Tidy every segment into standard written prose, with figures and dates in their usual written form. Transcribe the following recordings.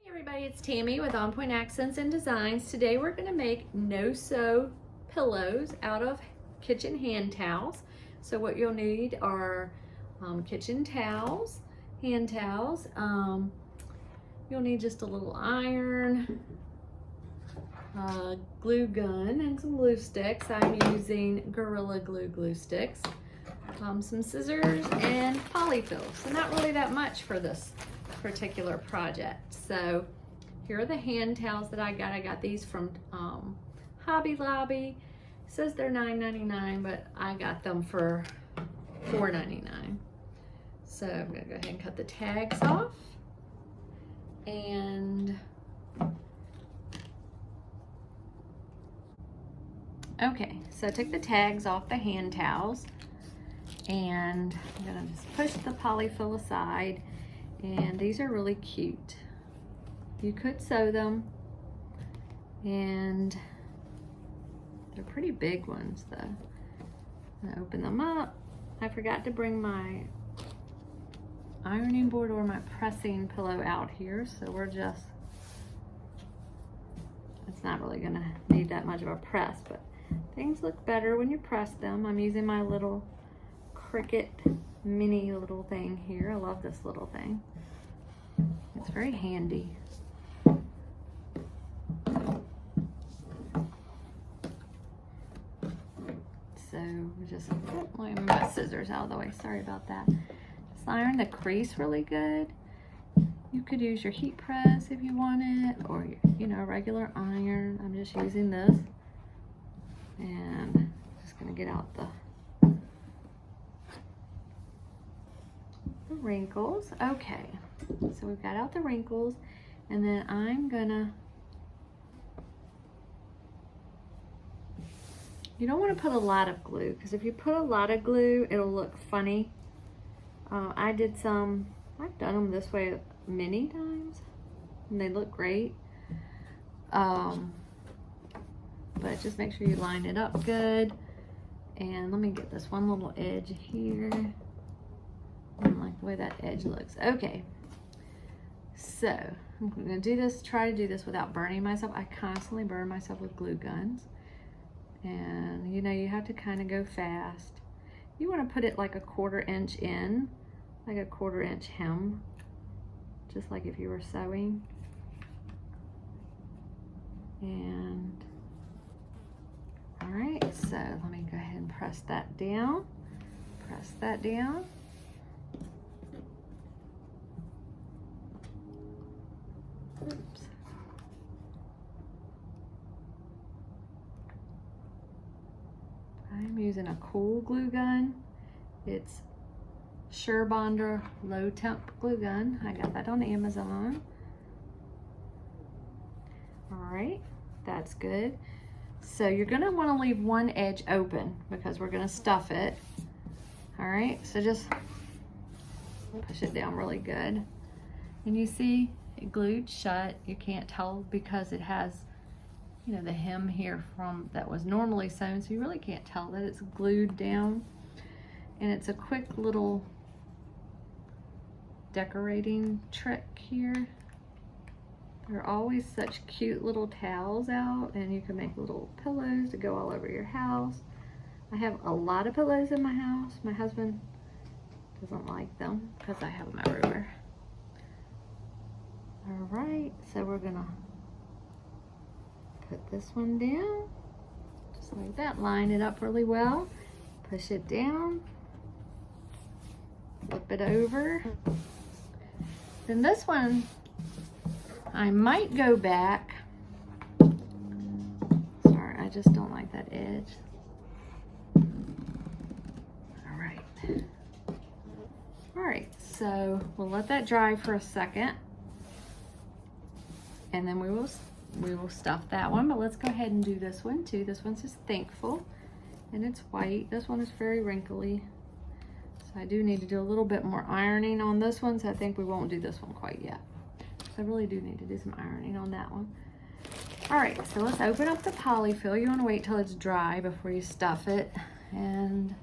Hey everybody, it's Tammy with On Point Accents and Designs. Today we're going to make no-sew pillows out of kitchen hand towels. So what you'll need are kitchen towels, hand towels. You'll need just a little iron, glue gun, and some glue sticks. I'm using Gorilla glue sticks, some scissors, and polyfill. So not really that much for this particular project. So here are the hand towels that I got. I got these from Hobby Lobby. It says they're $9.99, but I got them for $4.99. So I'm gonna go ahead and cut the tags off. And okay, so I took the tags off the hand towels, and I'm gonna just push the polyfill aside. And these are really cute. You could sew them, and they're pretty big ones though. I'm gonna open them up. I forgot to bring my ironing board or my pressing pillow out here, so it's not really gonna need that much of a press, but things look better when you press them. I'm using my little Cricut mini little thing here. I love this little thing. It's very handy. So just let me move my scissors out of the way. Sorry about that. Just iron the crease really good. You could use your heat press if you want it, or a regular iron. I'm just using this, and just gonna get out the wrinkles. Okay, so we've got out the wrinkles, and then I'm gonna, you don't want to put a lot of glue, because if you put a lot of glue, it'll look funny. I've done them this way many times, and they look great. But just make sure you line it up good. And let me get this one little edge here. I don't like the way that edge looks. Okay, so I'm gonna try to do this without burning myself. I constantly burn myself with glue guns. And you have to kind of go fast. You want to put it like a 1/4 inch in, like a 1/4 inch hem, just like if you were sewing. And all right, so let me go ahead and press that down. Press that down. Oops. I'm using a cool glue gun. It's Surebonder low temp glue gun. I got that on Amazon. All right, that's good. So you're gonna want to leave one edge open because we're gonna stuff it. All right, so just push it down really good. And you see it glued shut. You can't tell because it has the hem here that was normally sewn, so you really can't tell that it's glued down. And it's a quick little decorating trick here. There are always such cute little towels out, and you can make little pillows to go all over your house. I have a lot of pillows in my house. My husband doesn't like them because I have them everywhere. All right, so we're gonna put this one down, just like that. Line it up really well. Push it down. Flip it over. Then this one, I might go back. Sorry, I just don't like that edge. All right. All right, so we'll let that dry for a second, and then we will stuff that one. But let's go ahead and do this one too. This one's just Thankful, and it's white. This one is very wrinkly, so I do need to do a little bit more ironing on this one, so I think we won't do this one quite yet. So I really do need to do some ironing on that one. All right, so let's open up the polyfill. You want to wait till it's dry before you stuff it, and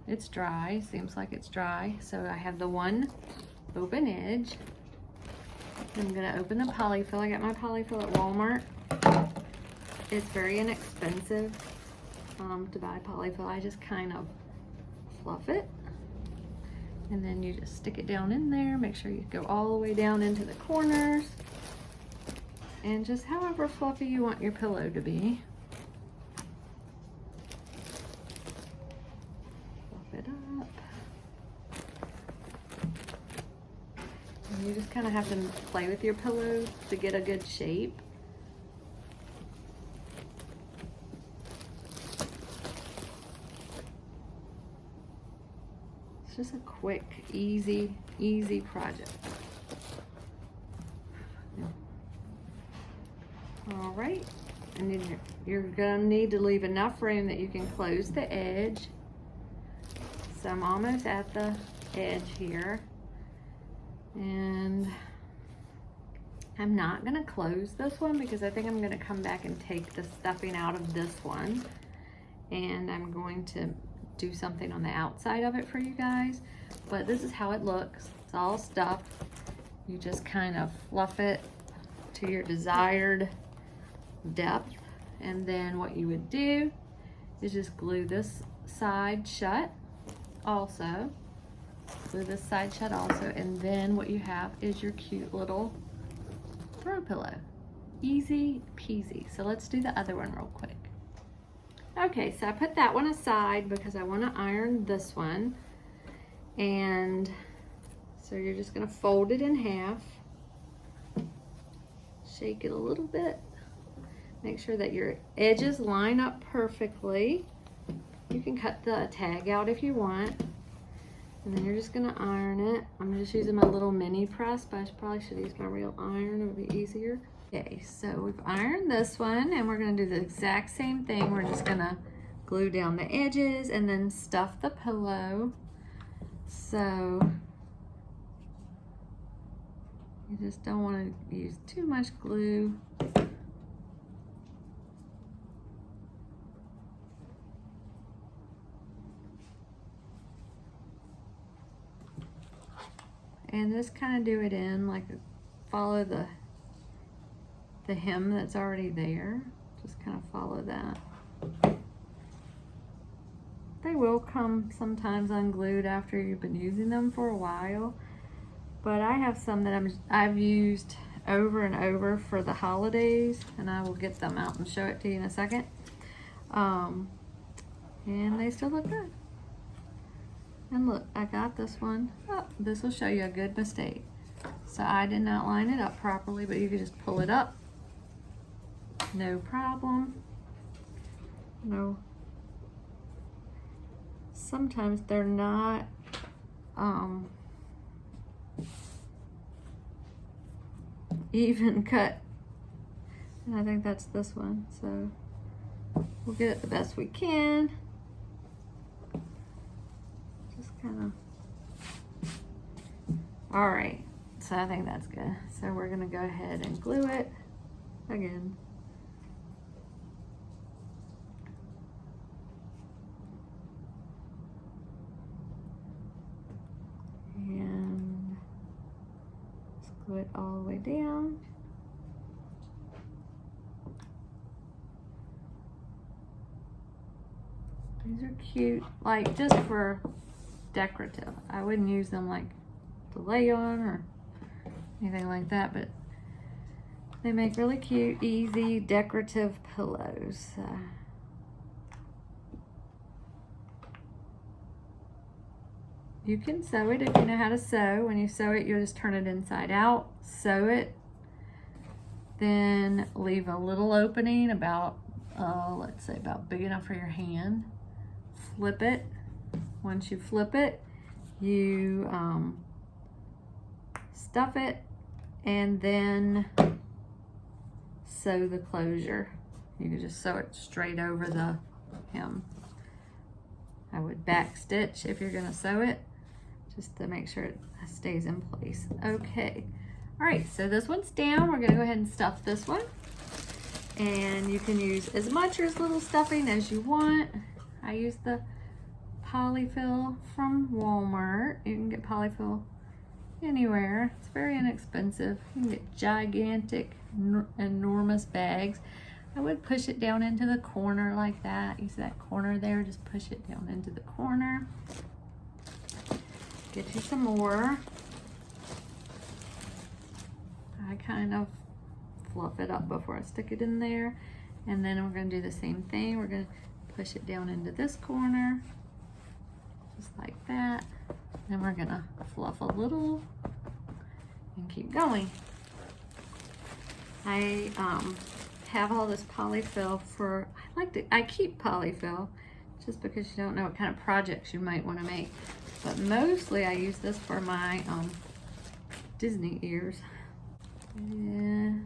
it's dry. Seems like it's dry. So I have the one open edge. I'm gonna open the polyfill. I got my polyfill at Walmart. It's very inexpensive to buy polyfill. I just kind of fluff it. And then you just stick it down in there. Make sure you go all the way down into the corners. And just however fluffy you want your pillow to be. Fluff it up. And you just kind of have to play with your pillow to get a good shape. It's just a quick, easy project. All right, and then you're gonna need to leave enough room that you can close the edge. So I'm almost at the edge here. And I'm not gonna close this one because I think I'm gonna come back and take the stuffing out of this one. And I'm going to do something on the outside of it for you guys. But this is how it looks. It's all stuffed. You just kind of fluff it to your desired depth. And then what you would do is just glue this side shut also. Glue this side shut also. And then what you have is your cute little throw pillow. Easy peasy. So let's do the other one real quick. Okay, so I put that one aside because I want to iron this one. And so you're just going to fold it in half. Shake it a little bit. Make sure that your edges line up perfectly. You can cut the tag out if you want. And then you're just going to iron it. I'm just using my little mini press, but I probably should use my real iron. It would be easier. Okay, so we've ironed this one and we're gonna do the exact same thing. We're just gonna glue down the edges and then stuff the pillow. So you just don't wanna use too much glue. And just kind of do it in, like follow the hem that's already there. Just kind of follow that. They will come sometimes unglued after you've been using them for a while, but I have some that I've used over and over for the holidays, and I will get them out and show it to you in a second. And they still look good. And look, I got this one. Oh, this will show you a good mistake. So I did not line it up properly, but you can just pull it up. No problem. No. Sometimes they're not even cut. And I think that's this one. So we'll get it the best we can. Just kind of. All right. So I think that's good. So we're gonna go ahead and glue it again. And just glue it all the way down. These are cute, like just for decorative. I wouldn't use them like to lay on or anything like that, but they make really cute, easy, decorative pillows. You can sew it if you know how to sew. When you sew it, you'll just turn it inside out, sew it, then leave a little opening about, let's say about big enough for your hand. Flip it. Once you flip it, you stuff it and then sew the closure. You can just sew it straight over the hem. I would back stitch if you're gonna sew it, just to make sure it stays in place. Okay, all right, so this one's down. We're gonna go ahead and stuff this one. And you can use as much or as little stuffing as you want. I use the polyfill from Walmart. You can get polyfill anywhere. It's very inexpensive. You can get gigantic, enormous bags. I would push it down into the corner like that. Use that corner there, just push it down into the corner. Get you some more. I kind of fluff it up before I stick it in there. And then we're gonna do the same thing. We're gonna push it down into this corner, just like that. Then we're gonna fluff a little and keep going. I have all this polyfill for, I keep polyfill just because you don't know what kind of projects you might want to make. But mostly I use this for my Disney ears. And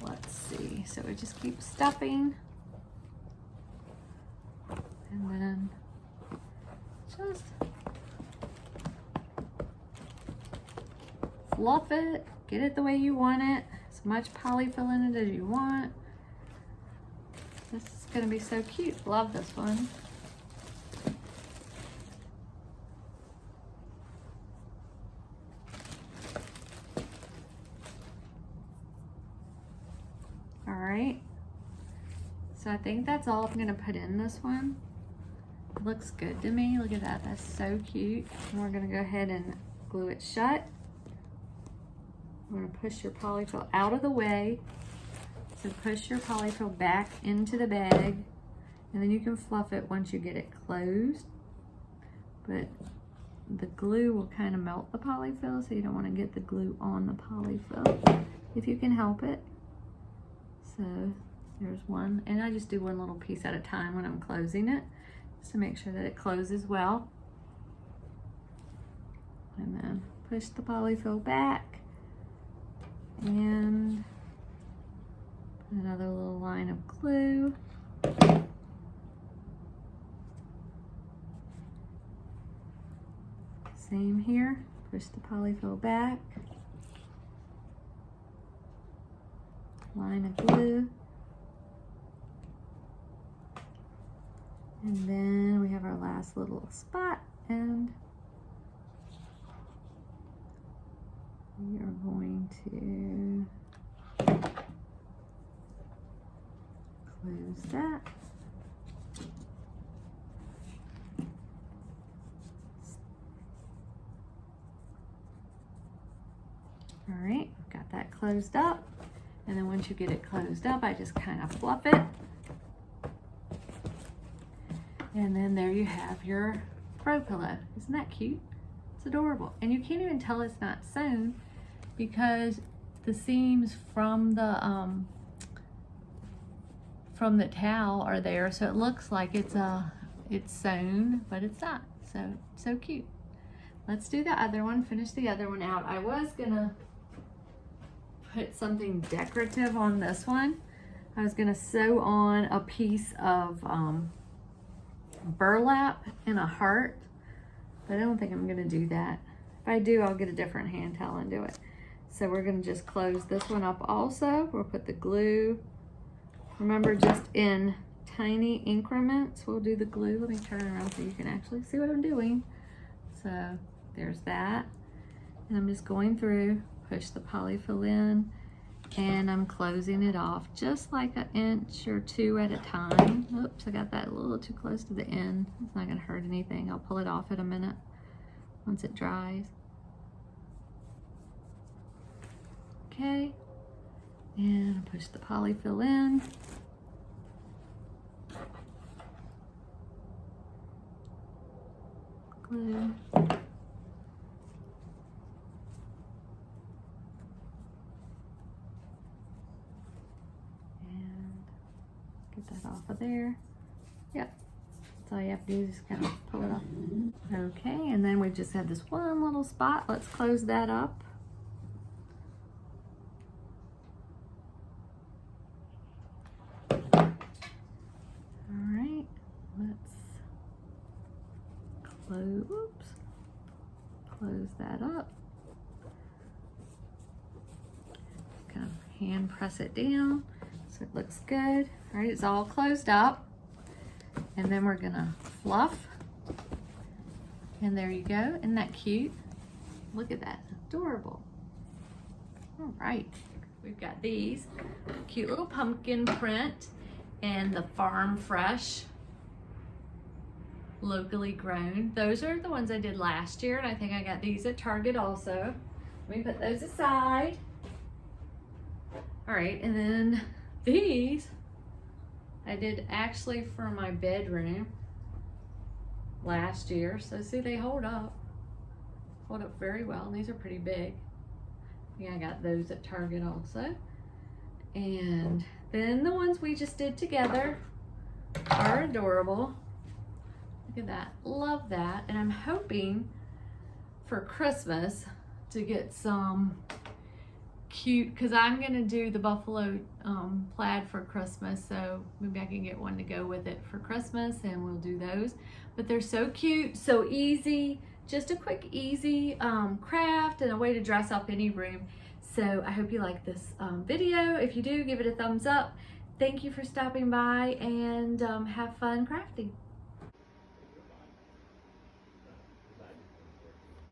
let's see, so we just keep stuffing. And then just fluff it, get it the way you want it, as much polyfill in it as you want. This is gonna be so cute. Love this one. All right, so I think that's all I'm gonna put in this one. It looks good to me. Look at that, that's so cute. And we're gonna go ahead and glue it shut. I'm gonna push your polyfill out of the way. So push your polyfill back into the bag, and then you can fluff it once you get it closed. But the glue will kind of melt the polyfill, so you don't want to get the glue on the polyfill if you can help it. So there's one, and I just do one little piece at a time when I'm closing it, just to make sure that it closes well. And then push the polyfill back and put another little line of glue. Same here, push the polyfill back, line of glue, and then we have our last little spot, and we are going to close that. All right, got that closed up. And then once you get it closed up, I just kind of fluff it. And then there you have your throw pillow. Isn't that cute? It's adorable. And you can't even tell it's not sewn because the seams from the towel are there, so it looks like it's sewn, but it's not. So cute. Let's do the other one, finish the other one out. I was gonna put something decorative on this one. I was gonna sew on a piece of burlap and a heart, but I don't think I'm gonna do that. If I do, I'll get a different hand towel and do it. So we're gonna just close this one up also. We'll put the glue. Remember, just in tiny increments, we'll do the glue. Let me turn around so you can actually see what I'm doing. So there's that. And I'm just going through, push the polyfill in, and I'm closing it off just like an inch or two at a time. Oops, I got that a little too close to the end. It's not gonna hurt anything. I'll pull it off in a minute once it dries. Okay, and push the polyfill in. Glue. Get that off of there. Yep, that's all you have to do is just kind of pull it off. Okay, and then we just have this one little spot. Let's close that up. All right, let's close that up. Kind of hand press it down so it looks good. All right, it's all closed up. And then we're gonna fluff And there you go. Isn't that cute? Look at that. Adorable. All right. We've got these. Cute little pumpkin print and the Farm Fresh locally grown. Those are the ones I did last year, and I think I got these at Target also. Let me put those aside. All right, and then these I did actually for my bedroom last year. So see, they hold up very well, and these are pretty big. Yeah, I got those at Target also. And then the ones we just did together are adorable. Look at that, love that. And I'm hoping for Christmas to get some cute, because I'm gonna do the buffalo plaid for Christmas, so maybe I can get one to go with it for Christmas, and we'll do those. But they're so cute, so easy, just a quick easy craft and a way to dress up any room. So I hope you like this video. If you do, give it a thumbs up. Thank you for stopping by, and have fun crafting.